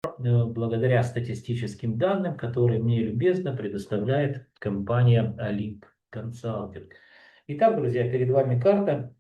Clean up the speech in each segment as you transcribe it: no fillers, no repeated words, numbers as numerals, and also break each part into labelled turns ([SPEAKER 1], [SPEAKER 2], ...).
[SPEAKER 1] благодаря статистическим данным, которые мне любезно предоставляет компания Олимп Консалтинг. Итак, друзья, перед вами карта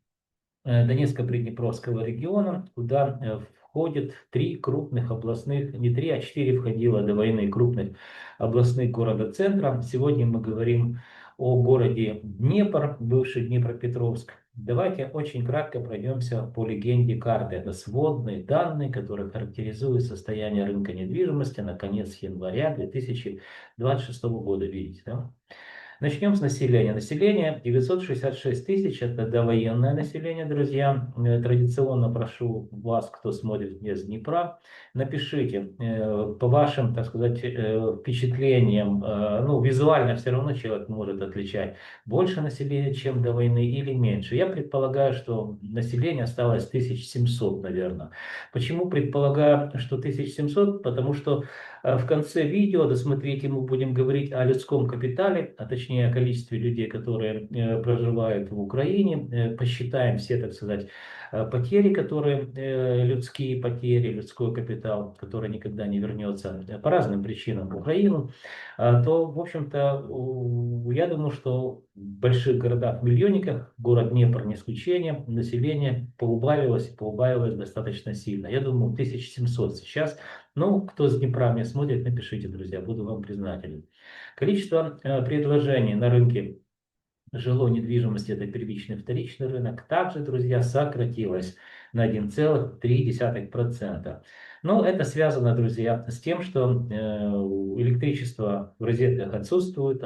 [SPEAKER 1] Донецко-Приднепровского региона, куда входят три крупных областных, не три, а четыре входило до войны крупных областных города-центра. Сегодня мы говорим о городе Днепр, бывший Днепропетровск. Давайте очень кратко пройдемся по легенде карты. Это сводные данные, которые характеризуют состояние рынка недвижимости на конец января 2026 года. Видите, да? Начнем с населения. Население 966 тысяч, это довоенное население, друзья. Традиционно прошу вас, кто смотрит из Днепра, напишите по вашим, так сказать, впечатлениям, ну, визуально все равно человек может отличать, больше населения, чем до войны, или меньше. Я предполагаю, что население осталось 1700, наверное. Почему предполагаю, что 1700? Потому что в конце видео, досмотрите, мы будем говорить о людском капитале, а точнее о количестве людей, которые проживают в Украине. Посчитаем все, так сказать, потери, которые людские потери, людской капитал, который никогда не вернется по разным причинам в Украину. То, в общем-то, я думаю, что в больших городах-миллионниках, город Днепр не исключение, население поубавилось достаточно сильно. Я думаю, 1700 сейчас. Ну, кто с Днепра меня смотрит, напишите, друзья, буду вам признателен. Количество предложений на рынке жилой недвижимости, это первичный и вторичный рынок, также, друзья, сократилось на 1,3%. Но это связано, друзья, с тем, что электричество в розетках отсутствует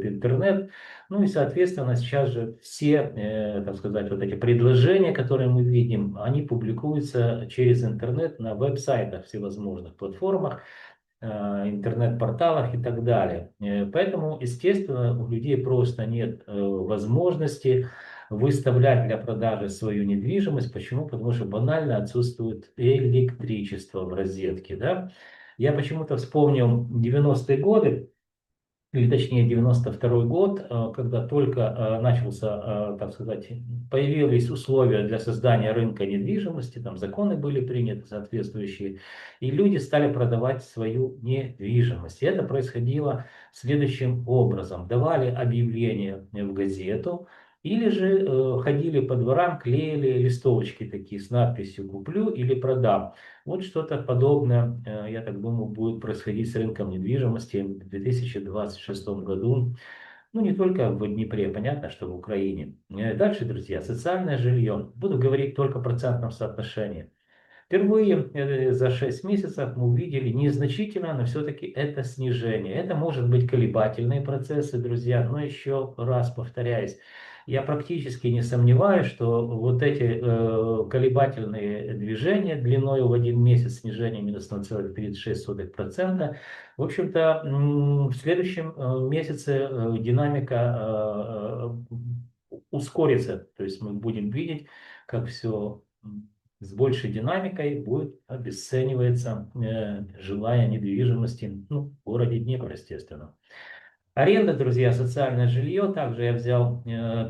[SPEAKER 1] интернет. Ну и, соответственно, сейчас же все, так сказать, вот эти предложения, которые мы видим, они публикуются через интернет на веб-сайтах всевозможных платформах, интернет-порталах и так далее. Поэтому, естественно, у людей просто нет возможности выставлять для продажи свою недвижимость. Почему? Потому что банально отсутствует электричество в розетке. Да? Я почему-то вспомнил 90-е годы, или точнее 92 год, когда только начался, так сказать, появились условия для создания рынка недвижимости, там законы были приняты соответствующие, и люди стали продавать свою недвижимость. И это происходило следующим образом. Давали объявление в газету, или же ходили по дворам, клеили листовочки такие с надписью «Куплю» или «Продам». Вот что-то подобное, я так думаю, будет происходить с рынком недвижимости в 2026 году. Ну, не только в Днепре, понятно, что в Украине. Дальше, друзья, социальное жилье. Буду говорить только в процентном соотношении. Впервые за 6 месяцев мы увидели незначительное, но все-таки это снижение. Это может быть колебательные процессы, друзья, но еще раз повторяюсь, я практически не сомневаюсь, что вот эти колебательные движения длиной в один месяц снижение минус 0,36%, в общем-то, в следующем месяце динамика ускорится. То есть мы будем видеть, как все с большей динамикой будет обесцениваться жилая недвижимости, ну, в городе Днепр, естественно. Аренда, друзья, социальное жилье. Также я взял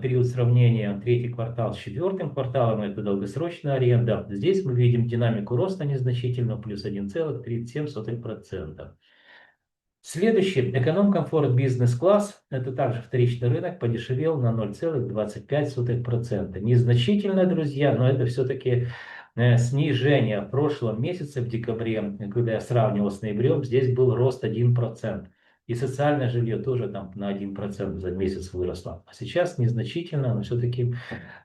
[SPEAKER 1] период сравнения третий квартал с четвертым кварталом. Это долгосрочная аренда. Здесь мы видим динамику роста незначительно, плюс 1,37%. Следующий, эконом-комфорт бизнес-класс, это также вторичный рынок, подешевел на 0,25%. Незначительно, друзья, но это все-таки снижение. В прошлом месяце, в декабре, когда я сравнивал с ноябрем, здесь был рост 1%. И социальное жилье тоже там на 1% за месяц выросло. А сейчас незначительно, но все-таки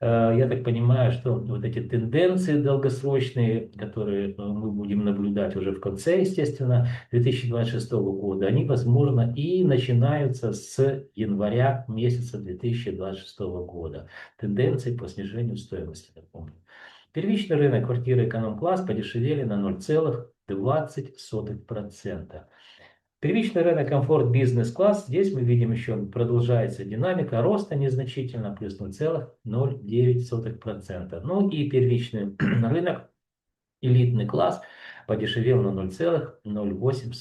[SPEAKER 1] я так понимаю, что вот эти тенденции долгосрочные, которые мы будем наблюдать уже в конце, естественно, 2026 года, они, возможно, и начинаются с января месяца 2026 года. Тенденции по снижению стоимости, напомню. Первичный рынок квартиры эконом-класс подешевели на 0,20%. Первичный рынок комфорт бизнес-класс. Здесь мы видим еще продолжается динамика роста незначительно, плюс 0,09%. Ну и первичный рынок элитный класс подешевел на 0,08%.